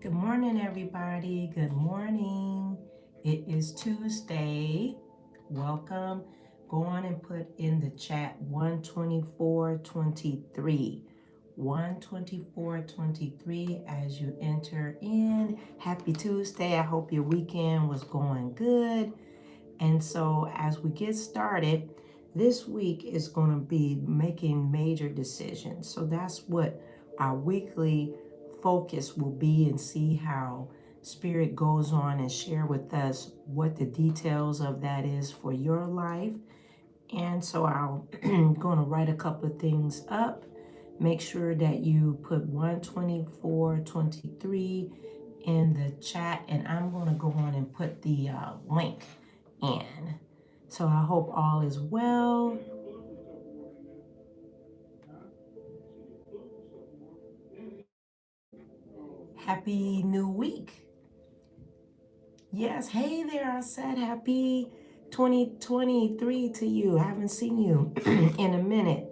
Good morning, everybody. Good morning. It is Tuesday. Welcome. Go on and put in the chat 12423. 12423 as you enter in. Happy Tuesday. I hope your weekend was going good. And so, as we get started, this week is going to be making major decisions. So, that's what our weekly focus will be, and see how Spirit goes on and share with us what the details of that is for your life. And so, I'm going to write a couple of things up. Make sure that you put 12423 in the chat, and I'm going to go on and put the link in. So I hope all is well. Happy new week. Yes, hey there. I said happy 2023 to you. I haven't seen you in a minute.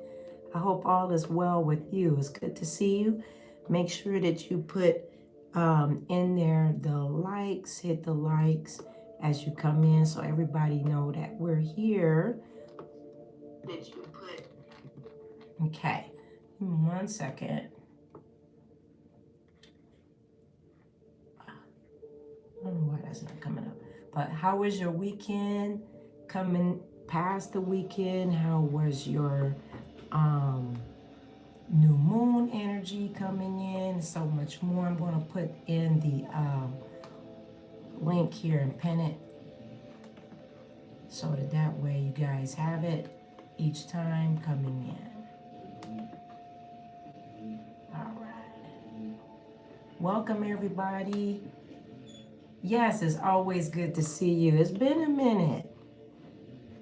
I hope all is well with you. It's good to see you. Make sure that you put in there the likes, hit the likes as you come in so everybody know that we're here. That you put. Okay, 1 second. I don't know why that's not coming up. But how was your weekend? Coming past the weekend, how was your new moon energy coming in? So much more. I'm going to put in the link here and pin it so that way you guys have it each time coming in. All right. Welcome, everybody. Yes, it's always good to see you. It's been a minute.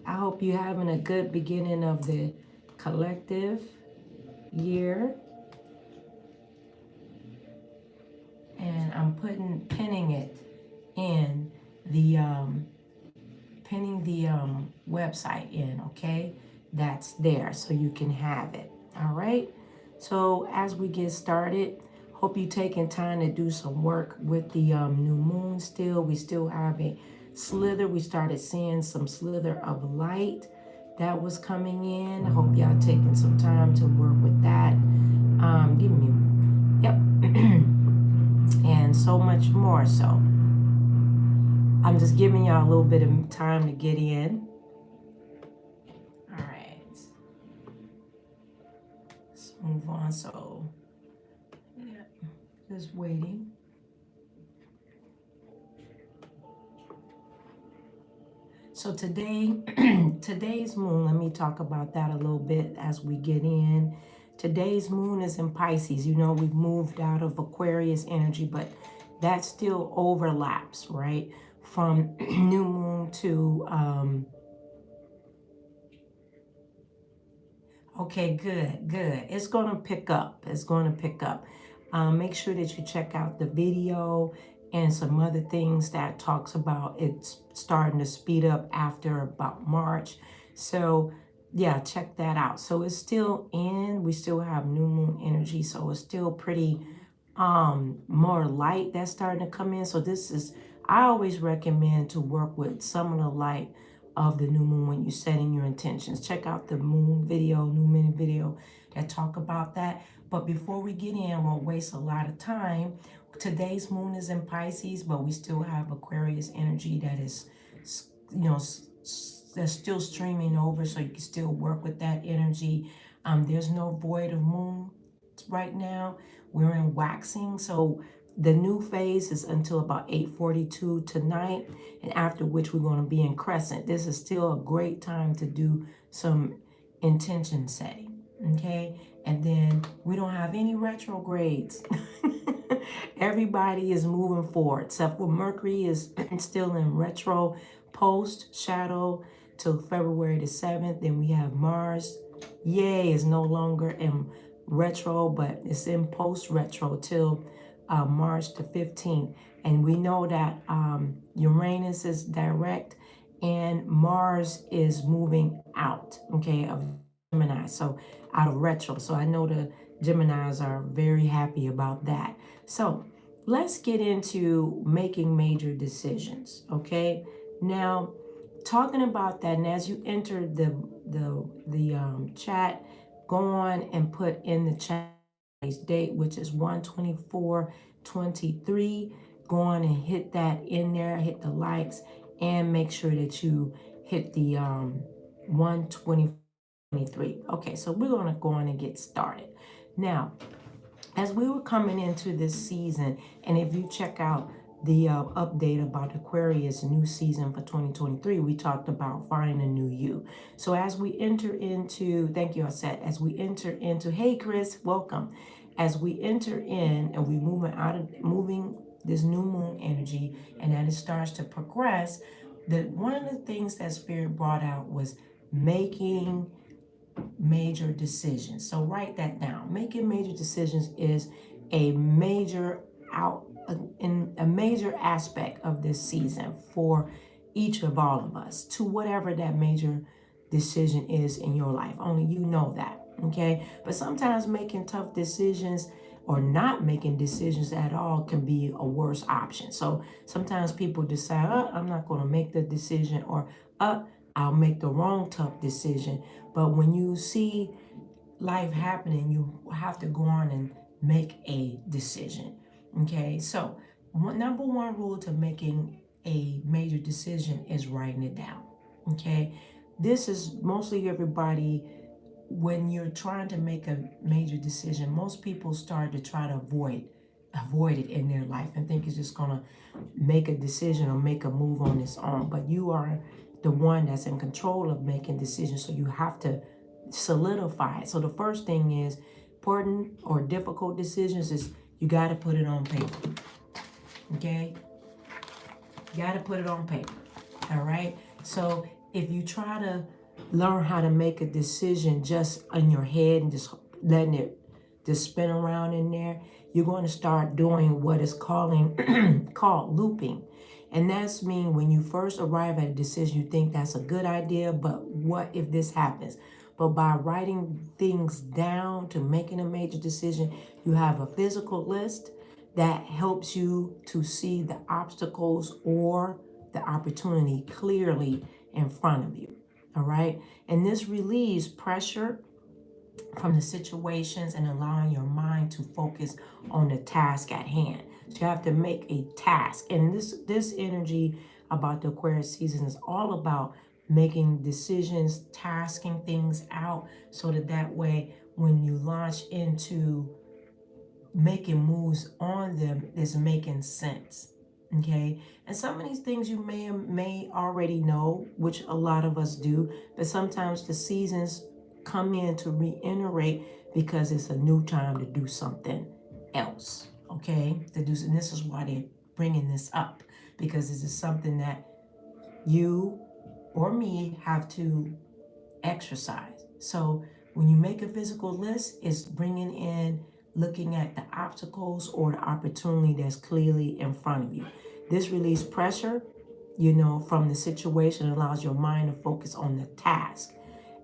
I hope you're having a good beginning of the collective year. And I'm pinning it in the pinning the website in, okay? That's there so you can have it. All right. So as we get started, hope you taking time to do some work with the new moon. We still have a slither. We started seeing some slither of light that was coming in. I hope y'all taking some time to work with that. Give me, yep. And so much more. So I'm just giving y'all a little bit of time to get in. All right. Let's move on. So, yeah, just waiting. So today's moon, let me talk about that a little bit as we get in. Today's moon is in Pisces. You know, we've moved out of Aquarius energy, but that still overlaps, right? From new moon to, okay, good. It's going to pick up. Make sure that you check out the video and some other things that talks about it's starting to speed up after about March. So yeah, check that out. So it's still in, we still have new moon energy. So it's still pretty more light that's starting to come in. So I always recommend to work with some of the light of the new moon when you're setting your intentions. Check out the new moon video that talk about that. But before we get in, won't waste a lot of time. Today's moon is in Pisces, but we still have Aquarius energy that is, that's still streaming over, so you can still work with that energy. There's no void of moon right now. We're in waxing, so the new phase is until about 8:42 tonight, and after which we're going to be in crescent. This is still a great time to do some intention setting, okay? And then we don't have any retrogrades. Everybody is moving forward, except for Mercury is still in retro post shadow till February the 7th. Then we have Mars, yay, is no longer in retro, but it's in post retro till March the 15th. And we know that Uranus is direct and Mars is moving out, okay, of Gemini, so out of retro. So I know the Geminis are very happy about that. So let's get into making major decisions. Okay. Now, talking about that, and as you enter the chat, go on and put in the chat date, which is 1/24/23. Go on and hit that in there, hit the likes, and make sure that you hit the 1/20/23. Okay, so we're gonna go on and get started. Now, as we were coming into this season, and if you check out the update about Aquarius new season for 2023, we talked about finding a new you. So as we enter into, thank you, Aset, as we enter into, hey Chris, welcome. As we enter in and we moving this new moon energy, and then it starts to progress, one of the things that Spirit brought out was making major decisions. So write that down. Making major decisions is a major a major aspect of this season for each of all of us, to whatever that major decision is in your life. Only you know that, okay? But sometimes making tough decisions or not making decisions at all can be a worse option. So sometimes people decide, I'm not going to make the decision, or I'll make the wrong tough decision. But when you see life happening, you have to go on and make a decision. Okay, so number one rule to making a major decision is writing it down. Okay, this is mostly everybody. When you're trying to make a major decision, most people start to try to avoid it in their life and think it's just gonna make a decision or make a move on its own. But you are the one that's in control of making decisions, so you have to solidify it. So the first thing is important or difficult decisions is you got to put it on paper. Okay, you got to put it on paper. All right, so if you try to learn how to make a decision just in your head and just letting it just spin around in there, you're going to start doing what is called looping. And that's mean when you first arrive at a decision, you think that's a good idea, but what if this happens? But by writing things down to making a major decision, you have a physical list that helps you to see the obstacles or the opportunity clearly in front of you. All right. And this relieves pressure from the situations and allowing your mind to focus on the task at hand. So you have to make a task. And this energy about the Aquarius season is all about making decisions, tasking things out, so that way when you launch into making moves on them, is making sense. Okay, and some of these things you may already know, which a lot of us do, but sometimes the seasons come in to reiterate because it's a new time to do something else. Okay, and this is why they're bringing this up, because this is something that you or me have to exercise. So when you make a physical list, it's bringing in, looking at the obstacles or the opportunity that's clearly in front of you. This relieves pressure, from the situation, allows your mind to focus on the task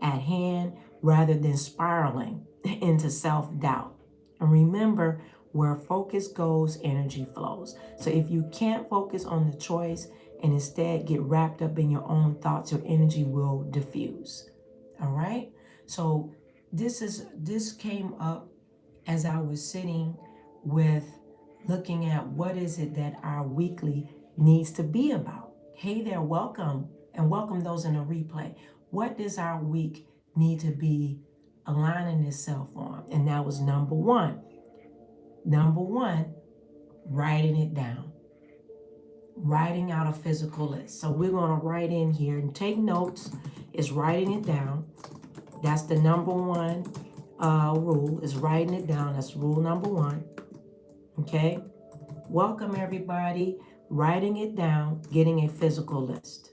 at hand rather than spiraling into self-doubt. And remember, where focus goes, energy flows. So if you can't focus on the choice and instead get wrapped up in your own thoughts, your energy will diffuse. All right? So this came up as I was sitting with looking at what is it that our weekly needs to be about. Hey there, welcome, and welcome those in the replay. What does our week need to be aligning itself on? And that was number one. Number one, writing it down. Writing out a physical list. So we're going to write in here and take notes. Is writing it down. That's the number one rule, is writing it down. That's rule number one. Okay. Welcome everybody. Writing it down, getting a physical list.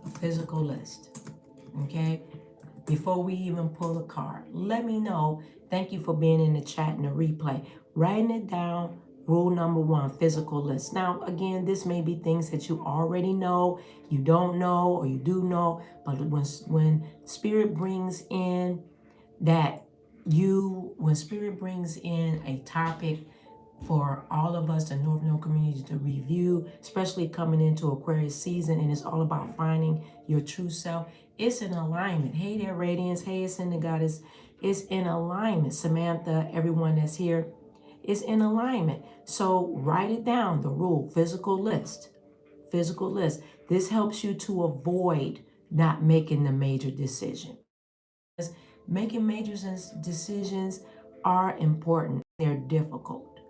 A physical list. Okay. Before we even pull a card, let me know. Thank you for being in the chat and the replay. Writing it down. Rule number one, physical list. Now, again, this may be things that you already know, you don't know, or you do know, but when Spirit brings in that when Spirit brings in a topic for all of us, the North Node community, to review, especially coming into Aquarius season, and it's all about finding your true self. It's in alignment. Hey there, Radiance. Hey, it's in the Goddess. It's in alignment. Samantha, everyone that's here, is in alignment. So write it down, the rule, physical list. Physical list. This helps you to avoid not making the major decision. Making major decisions are important. They're difficult.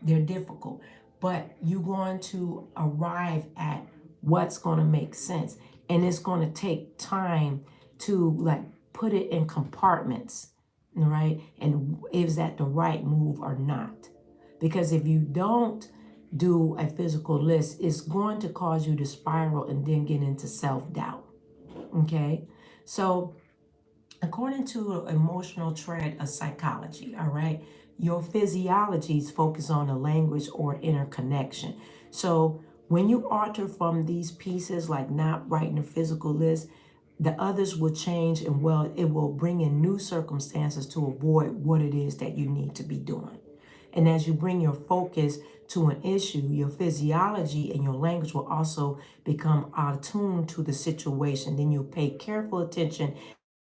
They're difficult, but you're going to arrive at what's going to make sense. And it's going to take time to like put it in compartments, right? And is that the right move or not? Because if you don't do a physical list, it's going to cause you to spiral and then get into self-doubt. Okay. So according to emotional trend of psychology, all right, your physiologies focus on the language or interconnection. So when you alter from these pieces, like not writing a physical list, the others will change, and well, it will bring in new circumstances to avoid what it is that you need to be doing. And as you bring your focus to an issue, your physiology and your language will also become attuned to the situation. Then you'll pay careful attention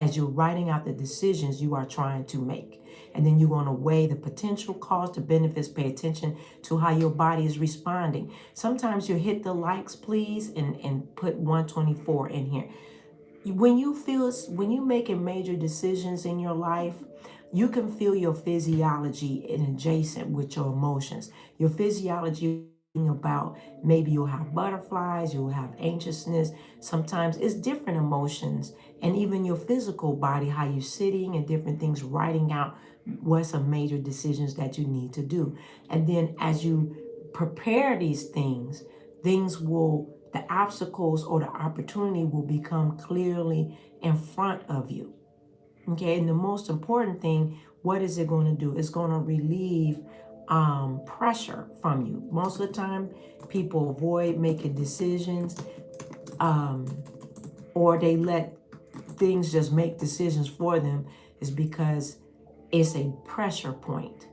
as you're writing out the decisions you are trying to make. And then you're going to weigh the potential cost, the benefits, pay attention to how your body is responding. Sometimes you hit the likes, please, and put 124 in here. When you're making major decisions in your life, you can feel your physiology and adjacent with your emotions. Your physiology about maybe you'll have butterflies, you'll have anxiousness. Sometimes it's different emotions, and even your physical body, how you're sitting and different things, writing out what's some major decisions that you need to do. And then as you prepare these things, the obstacles or the opportunity will become clearly in front of you. Okay, and the most important thing, what is it going to do? It's going to relieve pressure from you. Most of the time, people avoid making decisions, or they let things just make decisions for them, is because it's a pressure point.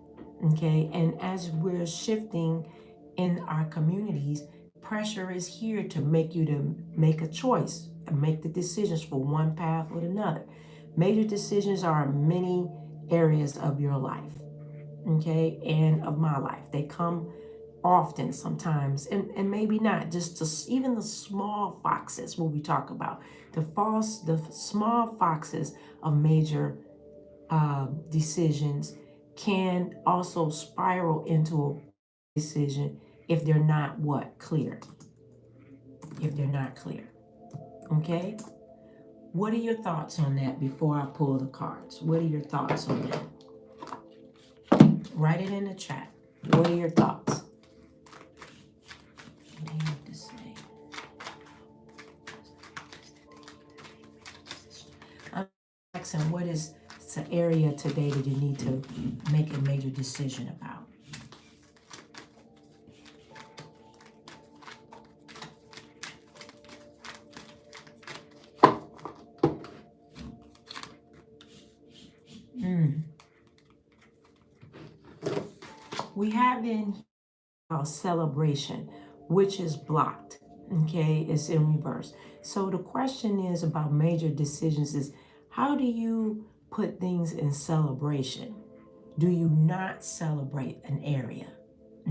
Okay, and as we're shifting in our communities, pressure is here to make you to make a choice and make the decisions for one path or another. Major decisions are in many areas of your life, okay, and of my life. They come often sometimes, and maybe not, just to even the small foxes, what we talk about, the small foxes of major decisions can also spiral into a decision if they're not clear. If they're not clear. Okay? What are your thoughts on that before I pull the cards? What are your thoughts on that? Write it in the chat. What are your thoughts? What do you have to say? I'm asking, what is the area today that you need to make a major decision about? We have in our celebration, which is blocked. Okay, it's in reverse. So the question is about major decisions is, how do you put things in celebration? Do you not celebrate an area?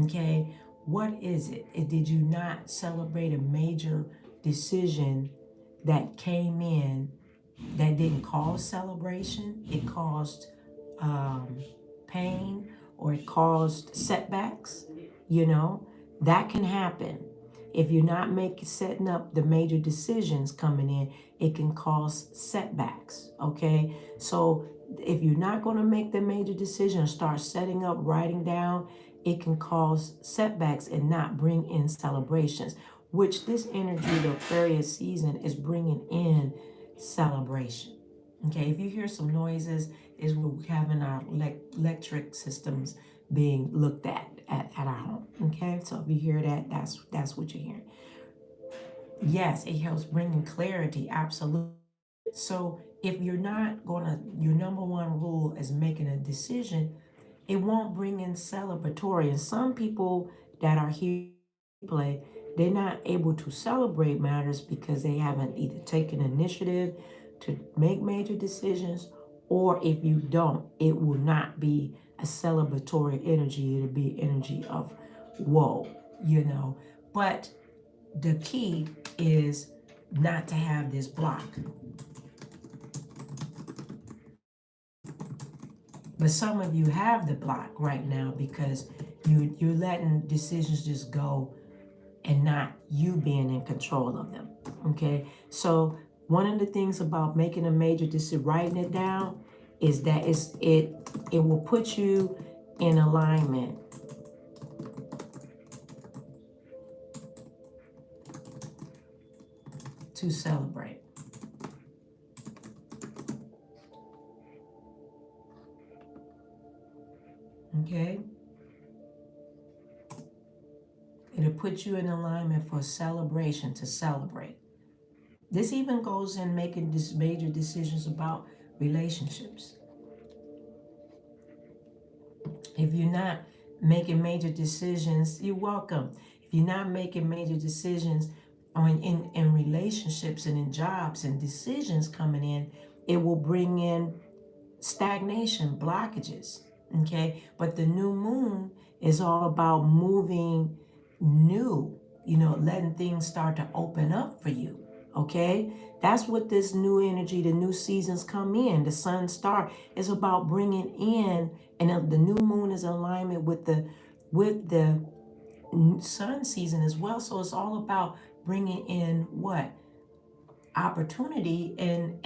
Okay, what is it? Did you not celebrate a major decision that came in that didn't cause celebration? It caused pain, or it caused setbacks. That can happen. If you're not setting up the major decisions coming in, it can cause setbacks. Okay, so if you're not going to make the major decision, start setting up, writing down, it can cause setbacks and not bring in celebrations, which this energy, the Aquarius season, is bringing in celebration. Okay, if you hear some noises, is we're having our electric systems being looked at our home. Okay, so if you hear that, that's what you're hearing. Yes, it helps bringing clarity, absolutely. So if you're not gonna, your number one rule is making a decision, it won't bring in celebratory. And some people that are here play, they're not able to celebrate matters because they haven't either taken initiative to make major decisions, or if you don't, it will not be a celebratory energy. It'll be energy of whoa, you know. But the key is not to have this block. But some of you have the block right now because you're letting decisions just go and not you being in control of them. Okay. So one of the things about making a major decision, writing it down, is that it will put you in alignment to celebrate. Okay. It'll put you in alignment for celebration, to celebrate. This even goes in making these major decisions about relationships. If you're not making major decisions, you're welcome. If you're not making major decisions in relationships and in jobs and decisions coming in, it will bring in stagnation, blockages. Okay. But the new moon is all about moving new, letting things start to open up for you. Okay. That's what this new energy, the new seasons come in. The sun star is about bringing in, and the new moon is in alignment with the sun season as well. So it's all about bringing in what? Opportunity and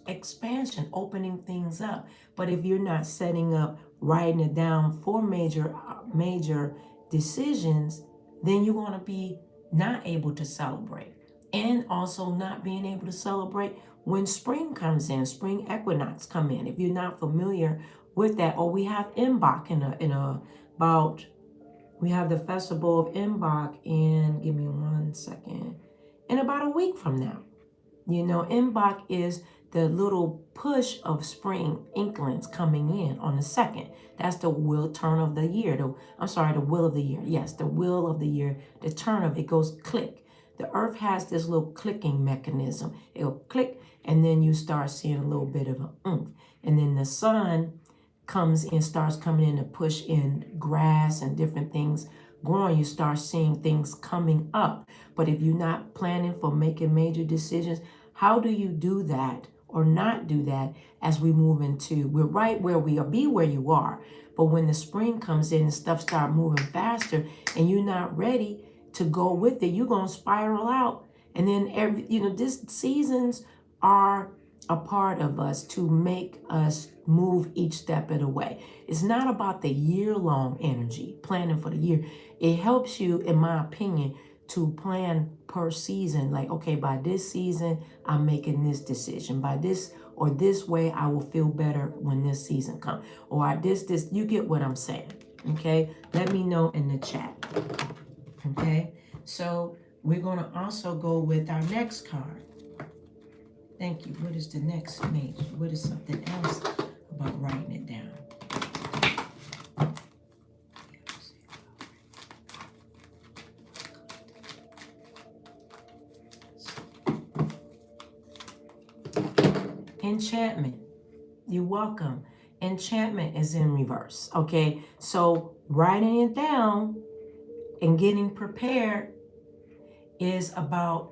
expansion, opening things up. But if you're not setting up, writing it down for major decisions, then you're going to be not able to celebrate, and also not being able to celebrate when spring comes in, spring equinox come in. If you're not familiar with that, or we have Imbolc we have the festival of Imbolc in, give me 1 second, in about a week from now. Imbolc is the little push of spring inklings coming in on the 2nd. That's the turn of the year. The will of the year. Yes, the will of the year. The turn of it goes click. The earth has this little clicking mechanism. It'll click, and then you start seeing a little bit of an oomph. And then the sun starts coming in to push in grass and different things growing. You start seeing things coming up. But if you're not planning for making major decisions, how do you do that or not do that as we move into, we're right where we are, be where you are. But when the spring comes in and stuff start moving faster and you're not ready to go with it, you're going to spiral out. And then these seasons are a part of us to make us move each step of the way. It's not about the year-long energy, planning for the year. It helps you, in my opinion, to plan per season. Like, okay, by this season, I'm making this decision. By this or this way, I will feel better when this season comes. Or this, you get what I'm saying. Okay, let me know in the chat. Okay, so we're going to also go with our next card. Thank you. What is the next major? What is something else about writing it down? Enchantment. You're welcome. Enchantment is in reverse. Okay, so writing it down and getting prepared is about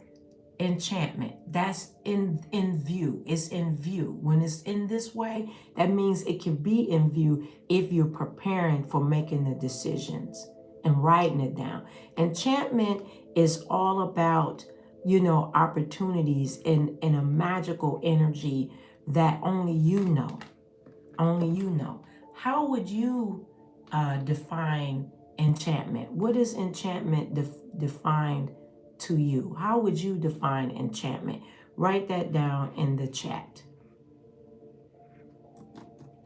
enchantment. That's in view. It's in view. When it's in this way, that means it can be in view if you're preparing for making the decisions and writing it down. Enchantment is all about, opportunities in a magical energy that only you know. Only you know. How would you define enchantment? What is enchantment defined to you? How would you define enchantment? Write that down in the chat.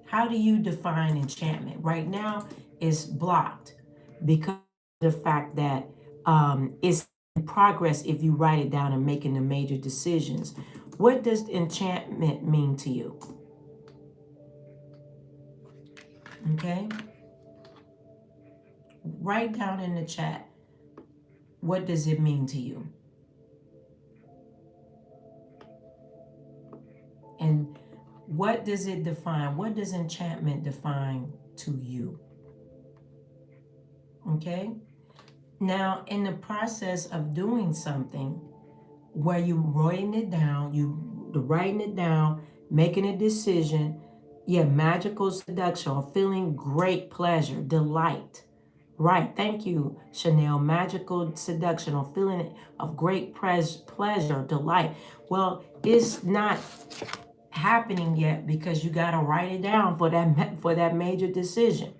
How do you define enchantment? Right now, it's blocked because of the fact that it's in progress if you write it down and making the major decisions. What does enchantment mean to you? Okay? Write down in the chat, what does it mean to you? And what does it define? What does enchantment define to you? Okay? Now, in the process of doing something, where you writing it down, making a decision, magical seduction, or feeling great pleasure, delight. Right, thank you, Chanel. Magical seduction or feeling of great pleasure, delight. Well, it's not happening yet because you got to write it down for that major decision.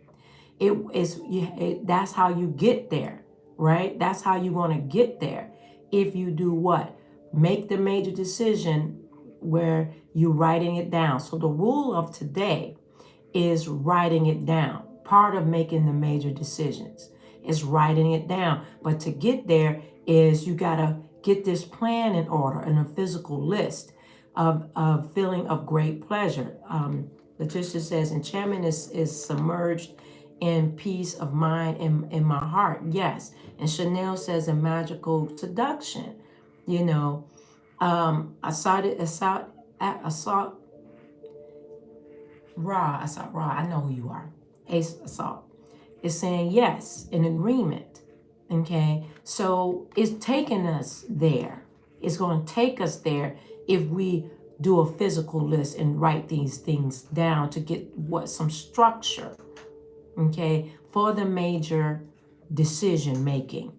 That's how you get there, right? That's how you're going to get there. If you do what? Make the major decision where you're writing it down. So the rule of today is writing it down. Part of making the major decisions is writing it down. But to get there is you got to get this plan in order and a physical list of feeling of great pleasure. Letitia says enchantment is submerged in peace of mind in my heart. Yes. And Chanel says a magical seduction. You know, I saw Ra. I know who you are. Ace Assault is saying yes, in agreement. Okay. So it's taking us there. It's going to take us there if we do a physical list and write these things down to get some structure. Okay, for the major decision making.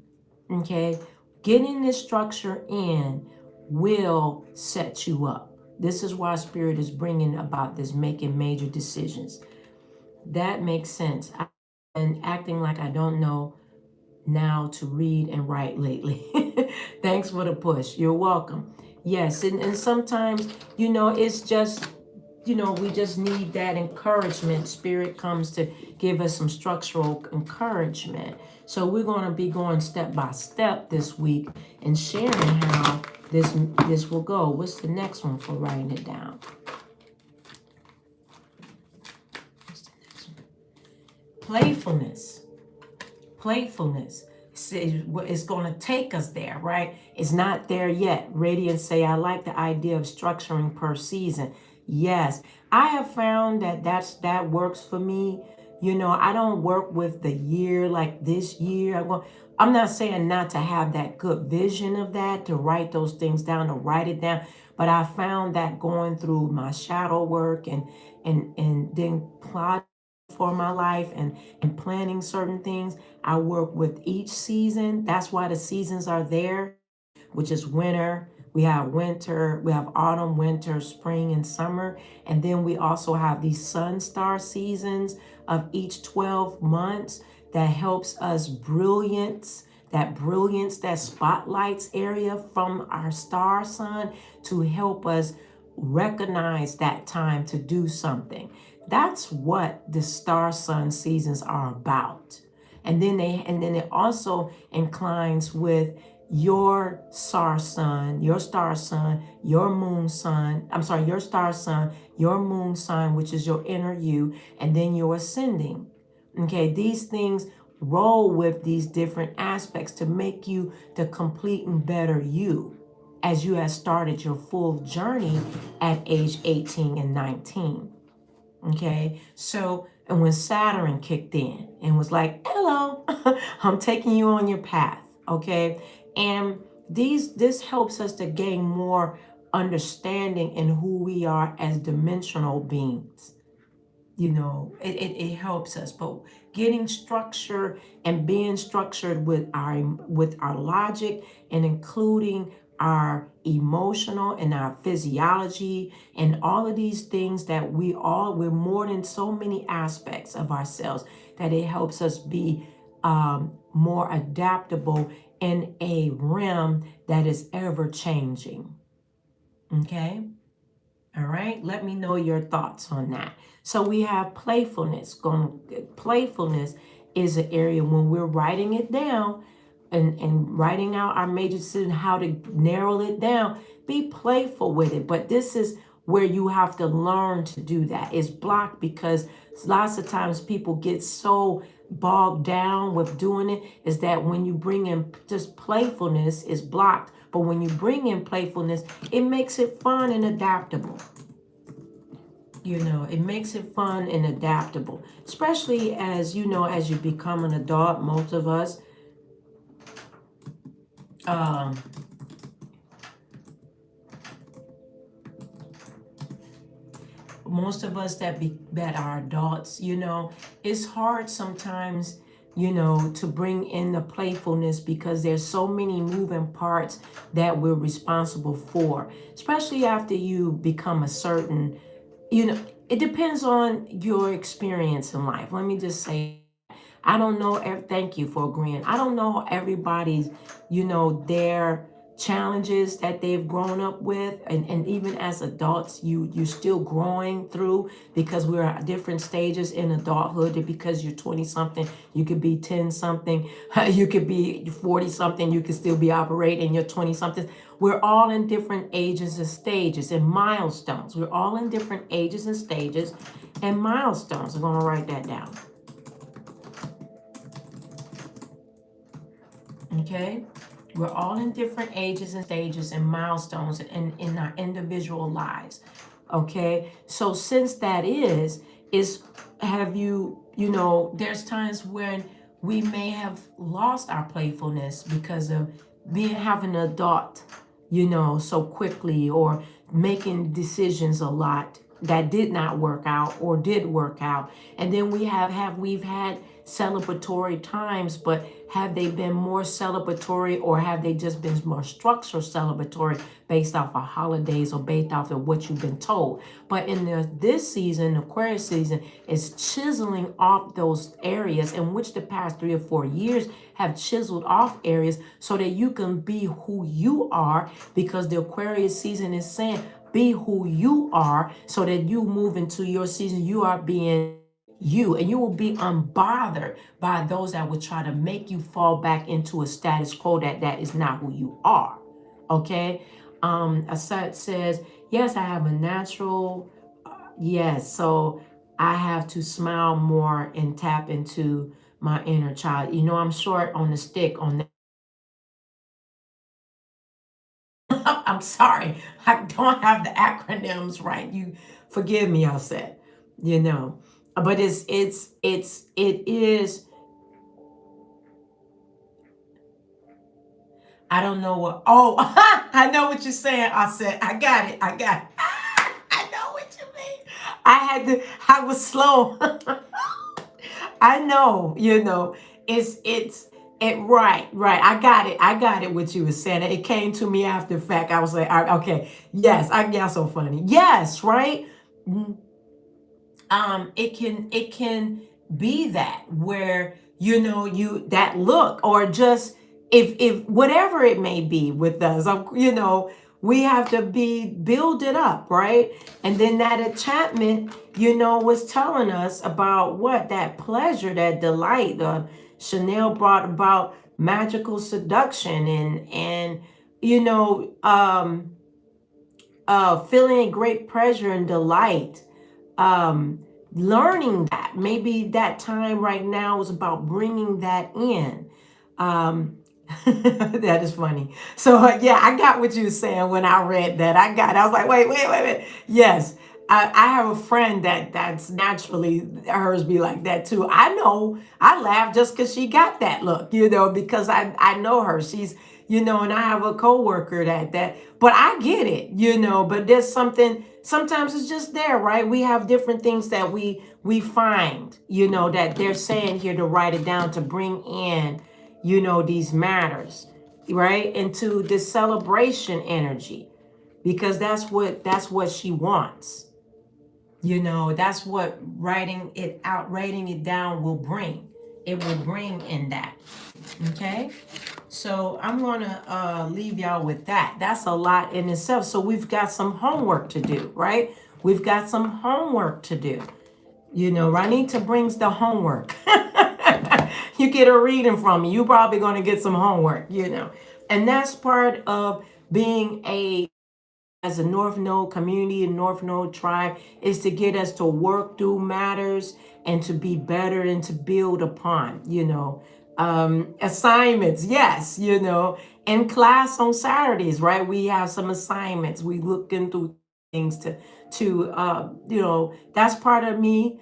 Okay, getting this structure in will set you up. This is why Spirit is bringing about this making major decisions. That makes sense. And acting like I don't know now to read and write lately. Thanks for the push. You're welcome. Yes, and sometimes, it's just, we just need that encouragement. Spirit comes to give us some structural encouragement. So we're going to be going step by step this week and sharing how this will go. What's the next one for writing it down? What's the next one? Playfulness. It's going to take us there, right? It's not there yet. Radiant say, I like the idea of structuring per season. Yes, I have found that works for me. I don't work with the year like this year. I'm not saying not to have that good vision of that, to write those things down, to write it down. But I found that going through my shadow work and then plotting for my life and planning certain things, I work with each season. That's why the seasons are there, which is winter. We have autumn, winter, spring, and summer. And then we also have these sun star seasons of each 12 months that helps us that spotlights area from our star sun to help us recognize that time to do something. That's what the star sun seasons are about. And then it also inclines with your star sun, your star sun, your moon sun. I'm sorry, your star sun, your moon sun, which is your inner you, and then your ascending. Okay, these things roll with these different aspects to make you the complete and better you as you have started your full journey at age 18 and 19. Okay, so and when Saturn kicked in and was like, hello, I'm taking you on your path. Okay, and this helps us to gain more understanding in who we are as dimensional beings. It helps us, but getting structure and being structured with our logic and including our emotional and our physiology and all of these things that we're more than so many aspects of ourselves, that it helps us be more adaptable in a realm that is ever changing. Okay. All right, let me know your thoughts on that. So we have playfulness. Playfulness is an area when we're writing it down, and writing out our major decision, how to narrow it down. Be playful with it. But this is where you have to learn to do that. It's blocked because lots of times people get so bogged down with doing it, is that when you bring in just playfulness, is blocked. But when you bring in playfulness, it makes it fun and adaptable. It makes it fun and adaptable, especially as as you become an adult. Most of us, um, that are adults, it's hard sometimes, to bring in the playfulness, because there's so many moving parts that we're responsible for, especially after you become a certain, it depends on your experience in life. Let me just say, I don't know. Thank you for agreeing. I don't know everybody's, their challenges that they've grown up with, and even as adults, you're still growing through, because we're at different stages in adulthood. Because you're 20 something, you could be 10 something, you could be 40 something, you could still be operating your 20 something. We're all in different ages and stages and milestones. We're all in different ages and stages and milestones. I'm going to write that down. Okay, we're all in different ages and stages and milestones in our individual lives. Okay, so since that is have you, there's times when we may have lost our playfulness because of having an adult, so quickly, or making decisions a lot that did not work out or did work out. And then we've had celebratory times, but have they been more celebratory, or have they just been more structural celebratory based off of holidays or based off of what you've been told? But in this season, Aquarius season, is chiseling off those areas in which the past 3 or 4 years have chiseled off areas, so that you can be who you are, because the Aquarius season is saying, be who you are, so that you move into your season. You are being you, and you will be unbothered by those that would try to make you fall back into a status quo that is not who you are. Okay. Asad says, yes, I have a natural, yes, so I have to smile more and tap into my inner child. I'm short on the stick on that. I'm sorry, I don't have the acronyms right. You forgive me, I said, but it is. I don't know what. Oh, I know what you're saying. I said, I got it. I got it. I know what you mean. I was slow. I know, right. I got it. What you were saying. It came to me after the fact. I was like, okay, yes, I got so funny. Yes, right. Mm, it can be that, where you that look, or just, if whatever it may be with us, we have to build it up, right? And then that enchantment, was telling us about what that pleasure, that delight, Chanel brought about magical seduction, and you know um feeling great pleasure and delight, um, learning that. Maybe that time right now is about bringing that in. That is funny. So yeah, I got what you were saying when I read that. I was like, wait. Yes, I have a friend that's naturally, hers be like that too. I know. I laugh just because she got that look, because I know her. She's, and I have a coworker that, but I get it, but there's something, sometimes it's just there, right? We have different things that we find, that they're saying here to write it down, to bring in, these matters, right? Into this celebration energy, because that's what she wants. That's what writing it out, writing it down will bring. It will bring in that. Okay. So I'm going to leave y'all with that. That's a lot in itself. So we've got some homework to do, right? We've got some homework to do. Ranita brings the homework. You get a reading from me. You're probably going to get some homework, And that's part of being as a North Node community, a North Node tribe, is to get us to work through matters and to be better and to build upon, assignments. Yes, in class on Saturdays, right? We have some assignments. We look into things that's part of me,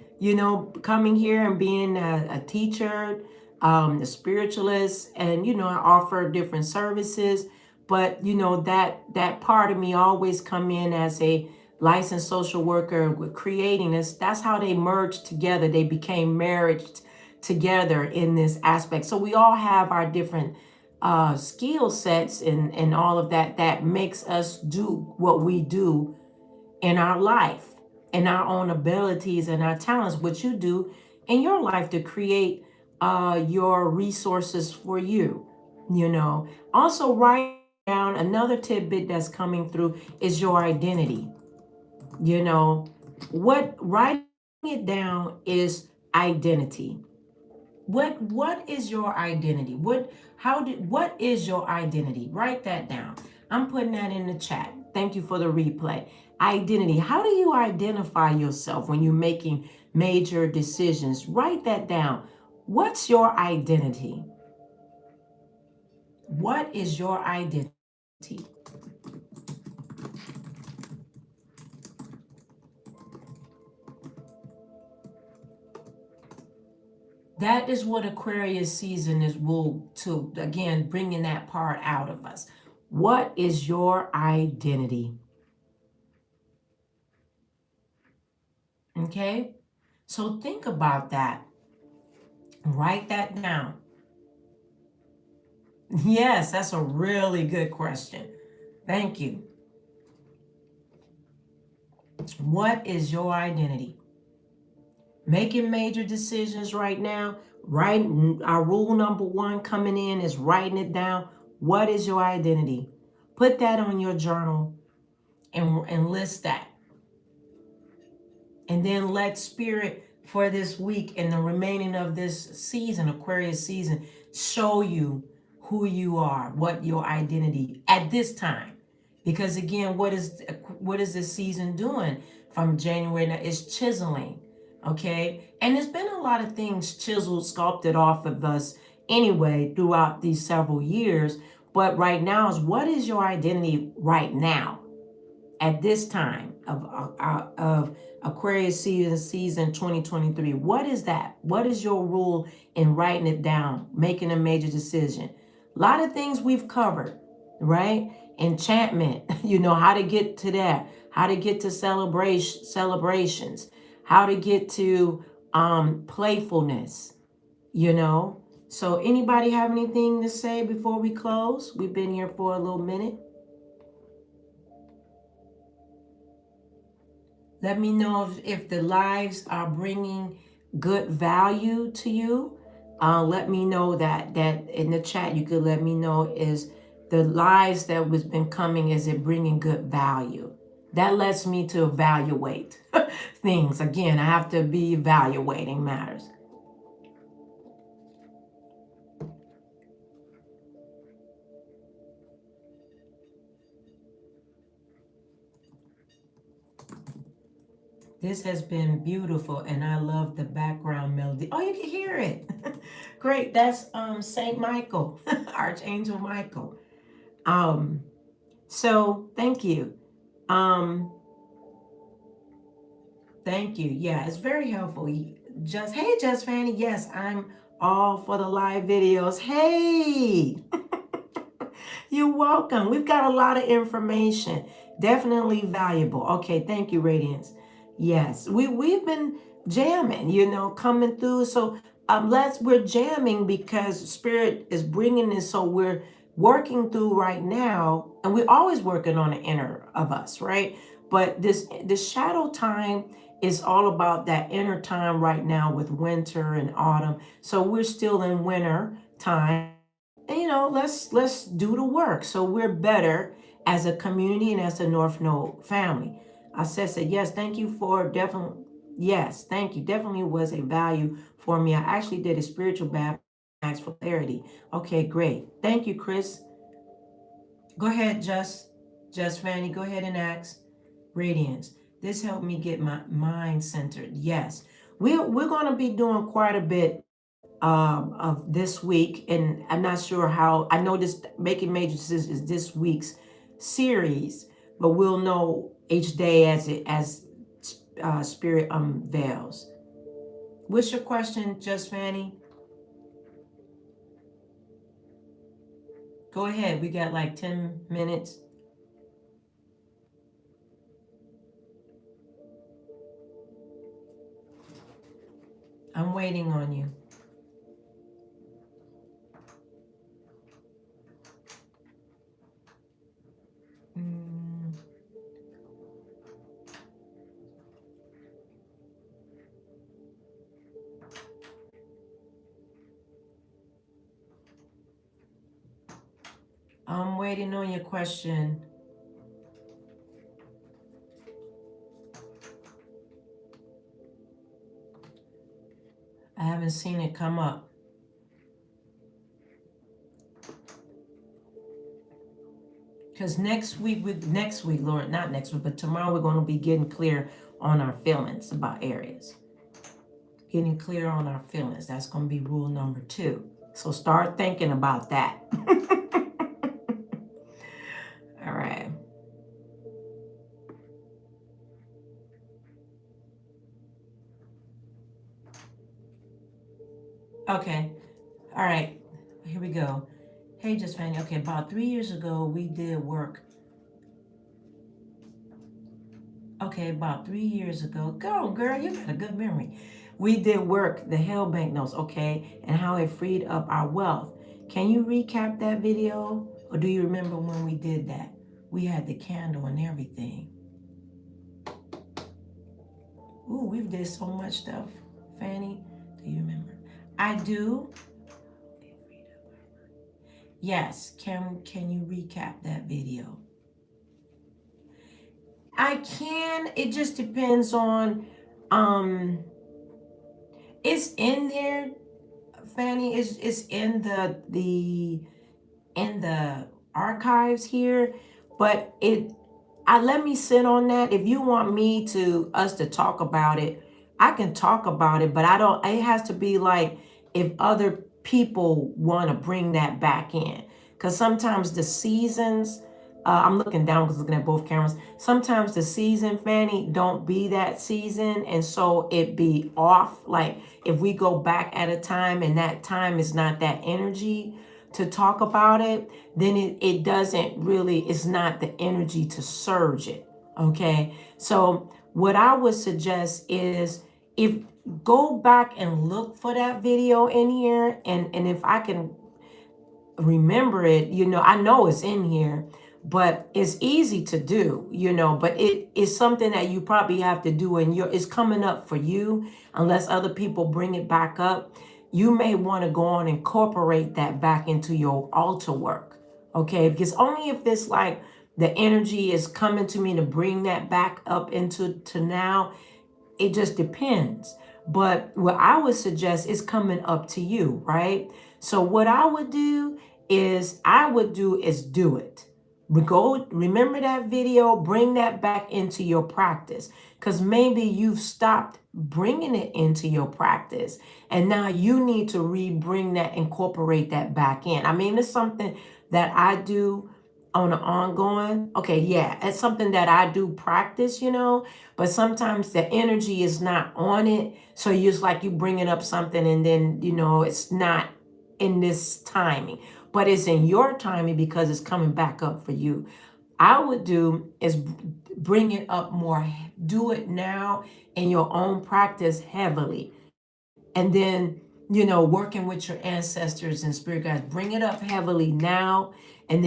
coming here and being a teacher, a spiritualist, and, I offer different services. But that part of me always come in as a licensed social worker with creating this. That's how they merged together. They became married together in this aspect. So we all have our different skill sets and all of that makes us do what we do in our life and our own abilities and our talents, what you do in your life to create your resources for you. Also, write down another tidbit that's coming through is your identity. What writing it down is identity. What is your identity? What is your identity? Write that down. I'm putting that in the chat. Thank you for the replay. Identity. How do you identify yourself when you're making major decisions? Write that down. What's your identity? What is your identity? That is what Aquarius season will to again bringing that part out of us. What is your identity? Okay, so think about that. Write that down. Yes, that's a really good question. Thank you. What is your identity? Making major decisions right now, right? Our rule number one coming in is writing it down. What is your identity? Put that on your journal and list that. And then let spirit for this week and the remaining of this season, Aquarius season, show you who you are, what your identity at this time. Because again, what is this season doing from January? Now it's chiseling, okay? And there's been a lot of things chiseled, sculpted off of us anyway throughout these several years. But right now is what is your identity right now? At this time of Aquarius season 2023, what is that? What is your rule in writing it down, making a major decision? A lot of things we've covered, right? Enchantment, how to get to that, how to get to celebrations, how to get to playfulness, So anybody have anything to say before we close? We've been here for a little minute. Let me know if the lives are bringing good value to you. Let me know that in the chat. You could let me know is the lives that was been coming, is it bringing good value? That lets me to evaluate things. Again, I have to be evaluating matters. This has been beautiful, and I love the background melody. Oh, you can hear it. Great. That's Saint Michael, Archangel Michael. So thank you. Thank you. Yeah, it's very helpful. Hey, Just Fanny. Yes, I'm all for the live videos. Hey, you're welcome. We've got a lot of information. Definitely valuable. Okay, thank you, Radiance. Yes, we've been jamming, coming through. So we're jamming because Spirit is bringing this. So we're working through right now, and we're always working on the inner of us, right? But this shadow time is all about that inner time right now with winter and autumn. So we're still in winter time. And, let's do the work so we're better as a community and as a North Node family. I said yes, thank you for definitely. Yes, thank you. Definitely was a value for me. I actually did a spiritual bath ask for clarity. Okay, great. Thank you, Chris. Go ahead, Just Fanny. Go ahead and ask. Radiance. This helped me get my mind centered. Yes. We're going to be doing quite a bit of this week, and I'm not sure how. I know this Making Major Decisions is this week's series, but we'll know each day as Spirit unveils. What's your question, Just Fanny? Go ahead. We got like 10 minutes. I'm waiting on you. I'm waiting on your question. I haven't seen it come up. Because next week, Lord, not next week, but tomorrow we're going to be getting clear on our feelings about areas. Getting clear on our feelings. That's going to be rule number 2. So start thinking about that. All right. Okay. All right. Here we go. Hey, Just Fanny. Okay, about 3 years ago, we did work. Okay, about 3 years ago. Girl, you got a good memory. We did work, the Hell Bank notes, okay, and how it freed up our wealth. Can you recap that video? Or do you remember when we did that? We had the candle and everything. Ooh, we've did so much stuff. Fanny, do you remember? I do. Yes, can you recap that video? I can. It just depends on it's in there, Fanny. It's in the archives here, but let me sit on that. If you want us to talk about it, I can talk about it, but it has to be like if other people want to bring that back in. Because sometimes the seasons, I'm looking down because looking at both cameras. Sometimes the season, Fanny, don't be that season. And so it be off. Like if we go back at a time and that time is not that energy to talk about it, then it doesn't really, it's not the energy to surge it. Okay. So what I would suggest is go back and look for that video in here. And if I can remember it, I know it's in here, but it's easy to do, but it is something that you probably have to do and it's coming up for you unless other people bring it back up. You may want to go on and incorporate that back into your altar work. Okay. Because only if this like the energy is coming to me to bring that back up into now, it just depends. But what I would suggest is coming up to you, right? So what I would do is do it. Remember that video, bring that back into your practice, because maybe you've stopped bringing it into your practice and now you need to bring that, incorporate that back in. I mean, it's something that I do on an ongoing. Okay, yeah, it's something that I do practice, but sometimes the energy is not on it. So it's like you bringing up something and then, it's not in this timing, but it's in your timing because it's coming back up for you. I would do is bring it up more, do it now in your own practice heavily. And then, working with your ancestors and spirit guides, bring it up heavily now. And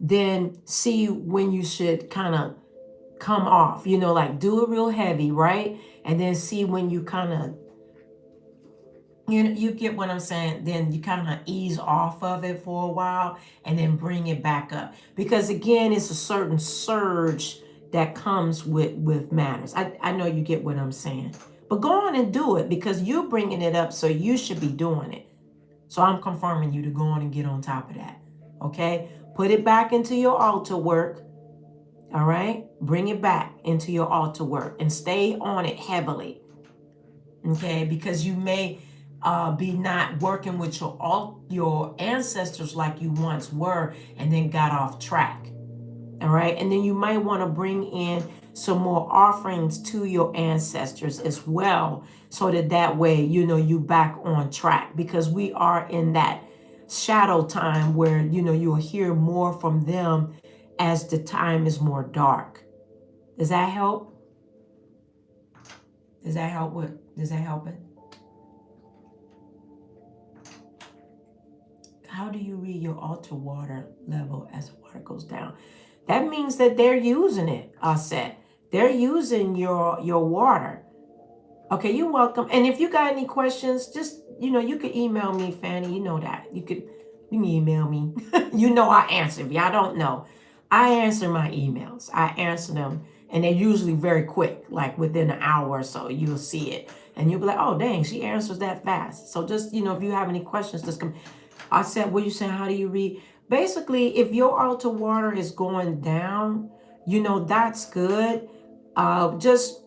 then see when you should kind of come off, like do it real heavy, right? And then see when you kind of, you get what I'm saying? Then you kind of ease off of it for a while and then bring it back up. Because again, it's a certain surge that comes with matters. I know you get what I'm saying. But go on and do it because you're bringing it up, so you should be doing it. So I'm confirming you to go on and get on top of that. Okay? Put it back into your altar work. All right? Bring it back into your altar work and stay on it heavily. Okay? Because you may be not working with your ancestors like you once were and then got off track. All right? And then you might want to bring in some more offerings to your ancestors as well, so that way, you back on track, because we are in that shadow time where, you'll hear more from them as the time is more dark. Does that help? Does that help? Does that help it? How do you read your altar water level as the water goes down? That means that they're using it, Aset. They're using your water. Okay, you're welcome. And if you got any questions, just, you could email me, Fanny. You know that. You can email me. I answer. If y'all don't know, I answer my emails. I answer them, and they're usually very quick, like within an hour or so, you'll see it. And you'll be like, oh, dang, she answers that fast. So just, if you have any questions, just come. I said, what you saying? How do you read? Basically, if your altar water is going down, that's good. Just,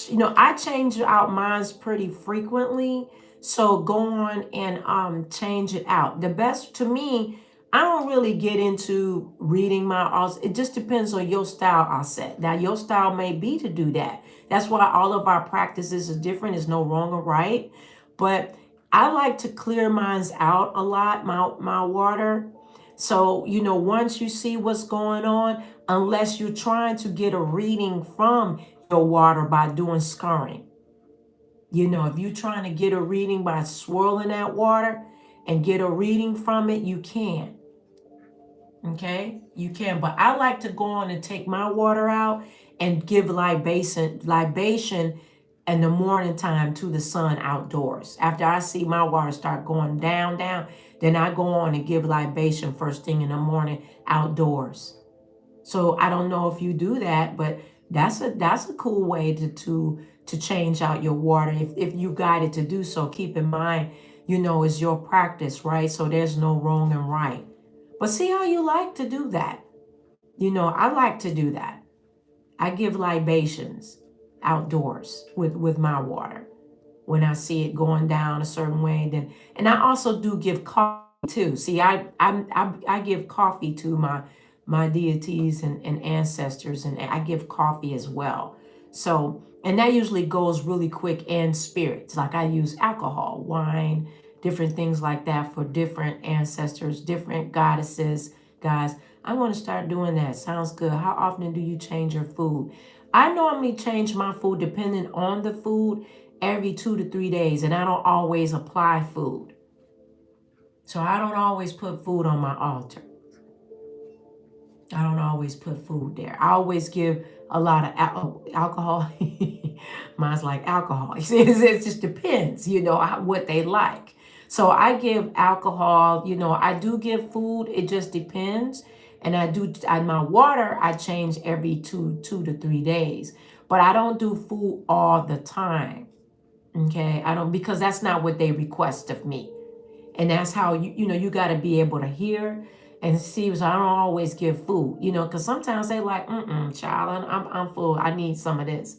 I change out mines pretty frequently. So go on and change it out. The best to me, I don't really get into reading my altar. It just depends on your style, I said. Now, your style may be to do that. That's why all of our practices is different. There's no wrong or right. But I like to clear mines out a lot, my water. So, once you see what's going on, unless you're trying to get a reading from your water by doing scurrying. If you're trying to get a reading by swirling that water and get a reading from it, you can. Okay? You can. But I like to go on and take my water out and give libation in the morning time to the sun outdoors. After I see my water start going down, then I go on and give libation first thing in the morning outdoors. So I don't know if you do that, but that's a cool way to change out your water. If you guided to do so, keep in mind, it's your practice, right? So there's no wrong and right. But see how you like to do that. I like to do that. I give libations outdoors with my water when I see it going down a certain way. And I also do give coffee too. See, I give coffee to my deities and ancestors, and I give coffee as well. So, and that usually goes really quick, and spirits. Like I use alcohol, wine, different things like that for different ancestors, different goddesses. Guys, I want to start doing that. Sounds good. How often do you change your food? I normally change my food depending on the food every 2 to 3 days, and I don't always apply food. So I don't always put food on my altar. I don't always put food there. I always give a lot of alcohol. Mine's like alcohol. It just depends, what they like. So I give alcohol, I do give food. It just depends. And my water, I change every 2 to 3 days. But I don't do food all the time. Okay? I don't, because that's not what they request of me. And that's how you got to be able to hear and see. So I don't always give food, because sometimes they like, child, I'm full. I need some of this,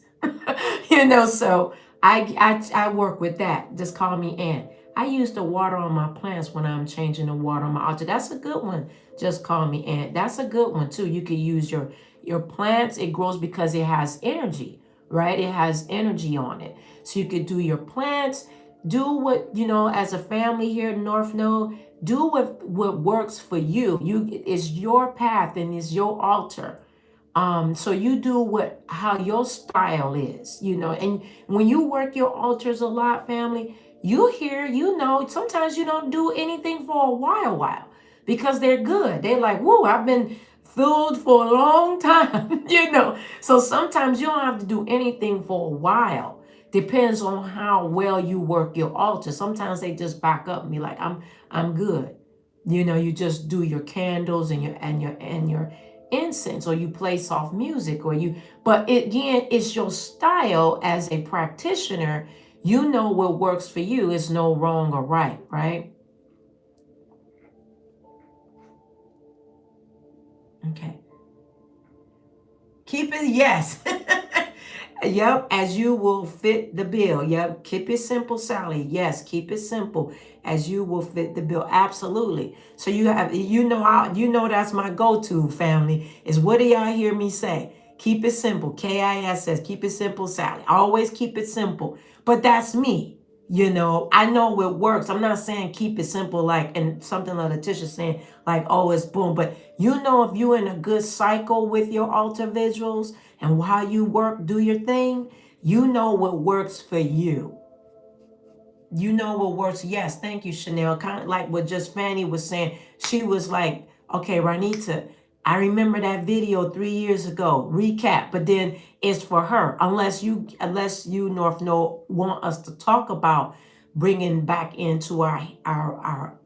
So I work with that. Just call me Ann. I use the water on my plants when I'm changing the water on my altar. That's a good one. Just call me Ann. That's a good one too. You can use your plants. It grows because it has energy, right? It has energy on it. So you could do your plants. Do what, as a family here in North Node, do what works for you. It's your path and it's your altar. So you do how your style is, and when you work your altars a lot, family, you hear, sometimes you don't do anything for a while because they're good. They're like, whoa, I've been filled for a long time, So sometimes you don't have to do anything for a while. Depends on how well you work your altar. Sometimes they just back up and be like, I'm good. You just do your candles and your incense, or you play soft music, but again, it's your style as a practitioner. What works for you. Is no wrong or right? Okay. Keep it, yes. Yep, as you will fit the bill. Yep, keep it simple, Sally. Yes, keep it simple as you will fit the bill. Absolutely. So you have, that's my go-to, family, is what do y'all hear me say? Keep it simple. KISS, keep it simple, Sally. Always keep it simple. But that's me. I know it works. I'm not saying keep it simple like, and something like Letitia's saying, like, oh, it's boom. But if you're in a good cycle with your altar visuals and while you work, do your thing, you know what works for you. You know what works. Yes, thank you, Chanel. Kind of like what just Fanny was saying. She was like, okay, Ranita, I remember that video 3 years ago. Recap, but then it's for her. Unless you North Node want us to talk about bringing back into our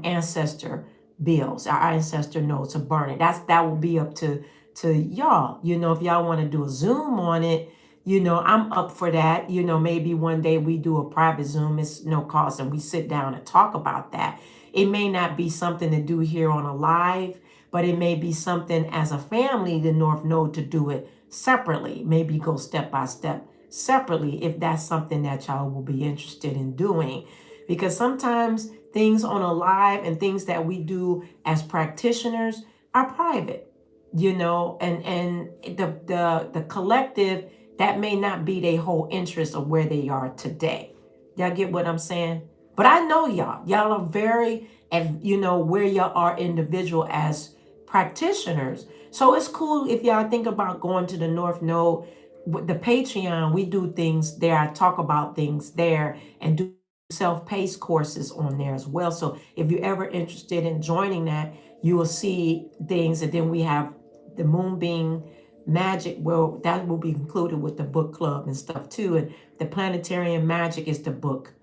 ancestor bills, our ancestor notes to burn it. That will be up to y'all. If y'all want to do a Zoom on it, I'm up for that. Maybe one day we do a private Zoom. It's no cost, and we sit down and talk about that. It may not be something to do here on a live, but it may be something as a family, the North Node, to do it separately. Maybe go step by step separately if that's something that y'all will be interested in doing. Because sometimes things on a live and things that we do as practitioners are private, and the collective, that may not be their whole interest of where they are today. Y'all get what I'm saying? But I know y'all are very, and where y'all are individual as practitioners. So it's cool if y'all think about going to the North Node. With the Patreon, we do things there. I talk about things there and do self-paced courses on there as well. So if you're ever interested in joining that, you will see things. And then we have the Moonbeam Magic. Well, that will be included with the book club and stuff too. And the Planetarian Magic is the book.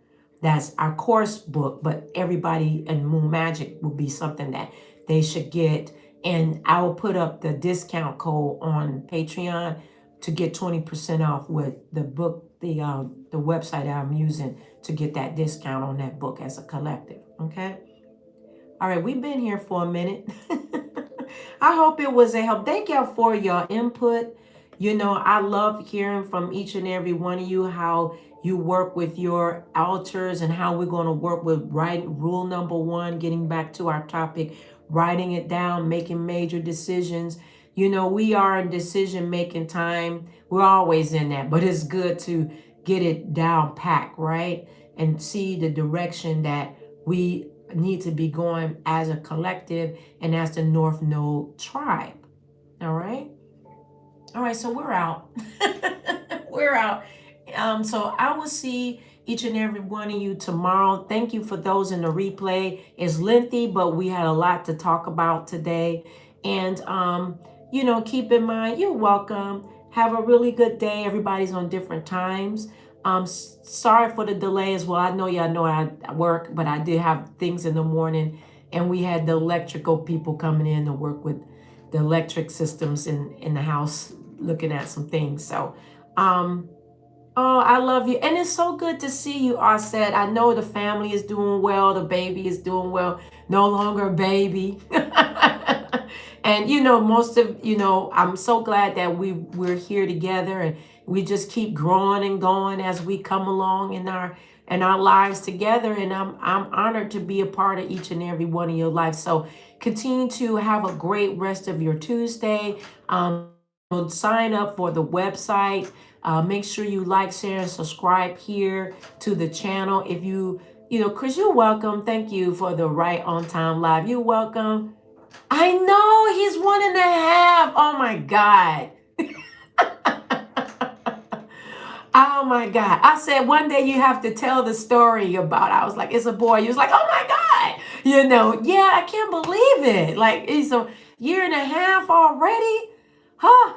That's our course book, but everybody in Moon Magic will be something that they should get. And I will put up the discount code on Patreon to get 20% off with the book, the website that I'm using to get that discount on that book as a collective. Okay. All right. We've been here for a minute. I hope it was a help. Thank y'all for your input. I love hearing from each and every one of you how you work with your altars and how we're going to work with writing. Rule number 1, getting back to our topic, writing it down, making major decisions. We are in decision making time. We're always in that, but it's good to get it down packed, right? And see the direction that we need to be going as a collective and as the North Node tribe. All right. All right. So we're out. We're out. So I will see each and every one of you tomorrow. Thank you for those in the replay. It's lengthy, but we had a lot to talk about today. And, keep in mind, you're welcome. Have a really good day. Everybody's on different times. Sorry for the delay as well. I know y'all know I work, but I did have things in the morning, and we had the electrical people coming in to work with the electric systems in the house, looking at some things. So, oh, I love you. And it's so good to see you, Arset. I know the family is doing well. The baby is doing well. No longer a baby. And, most of, I'm so glad that we're here together, and we just keep growing and going as we come along in our lives together. And I'm honored to be a part of each and every one of your lives. So continue to have a great rest of your Tuesday. Sign up for the website. Make sure you like, share, and subscribe here to the channel. If Chris, you're welcome. Thank you for the Right on Time Live. You're welcome. I know he's 1.5. Oh my God. Oh my God. I said one day you have to tell the story about, I was like, it's a boy. You was like, oh my God. Yeah, I can't believe it. Like, it's a 1.5 already. Huh?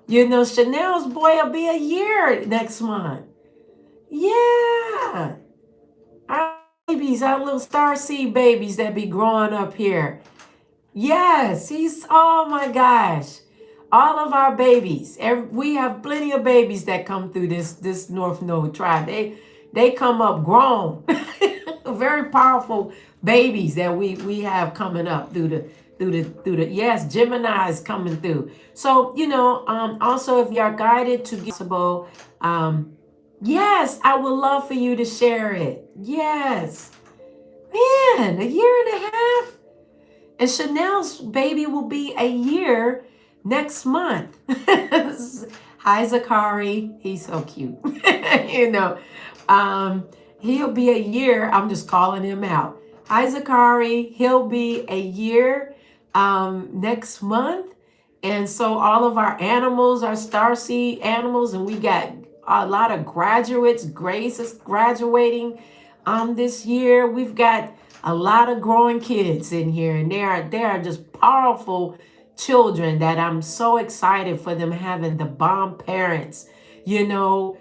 Chanel's boy will be a year next month. Yeah. Our babies, our little starseed babies that be growing up here. Yes, oh my gosh. All of our babies. We have plenty of babies that come through this North Node tribe. They come up grown. Very powerful babies that we have coming up through yes, Gemini is coming through. So, also if you are guided to get possible, yes, I would love for you to share it. Yes. Man, a year and a half. And Chanel's baby will be a year next month. Hi, Zakari. He's so cute. you know, um, he'll be a year. I'm just calling him out. Hi, Zakari. He'll be a year next month. And so all of our animals are starseed animals, and we got a lot of graduates. Grace is graduating this year. We've got a lot of growing kids in here, and they are just powerful children that I'm so excited for them having the bomb parents. You know,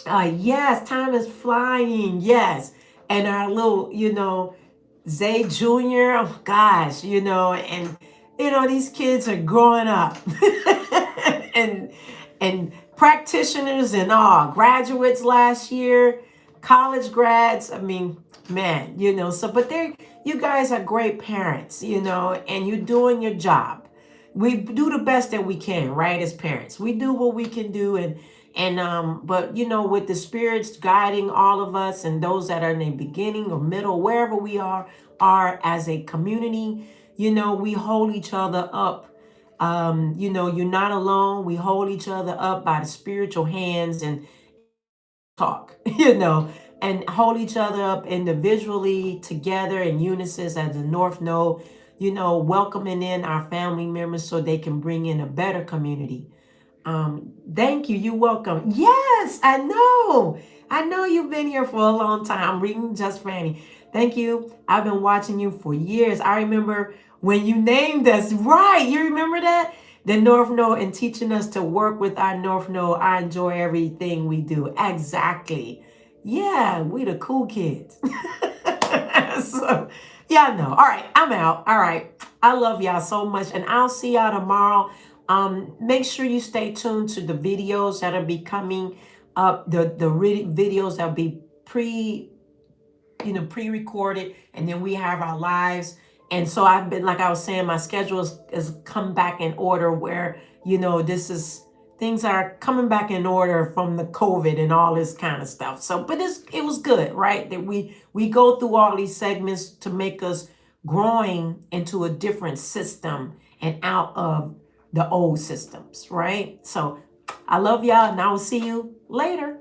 yes, time is flying. Yes, and our little, Zay Jr. Oh gosh, and these kids are growing up, and practitioners and all graduates last year, college grads. I mean, man, so but you guys are great parents, and you're doing your job. We do the best that we can, right? As parents, we do what we can do, but with the spirits guiding all of us and those that are in the beginning or middle, wherever we are as a community, we hold each other up. You're not alone. We hold each other up by the spiritual hands and talk, and hold each other up individually, together in unison as the North Node, welcoming in our family members so they can bring in a better community. Thank you. You're welcome. Yes, I know. I know you've been here for a long time. Reading Just Franny. Thank you. I've been watching you for years. I remember when you named us. Right. You remember that? The North Node, and teaching us to work with our North Node. I enjoy everything we do. Exactly. Yeah, we the cool kids. So, yeah, I know. All right, I'm out. All right. I love y'all so much, and I'll see y'all tomorrow. Make sure you stay tuned to the videos that'll be coming up, the videos that'll be pre-recorded, and then we have our lives. And so I've been, like I was saying, my schedule is come back in order where, things are coming back in order from the COVID and all this kind of stuff. So, but it was good, right? That we go through all these segments to make us growing into a different system and out of the old systems, right? So I love y'all, and I will see you later.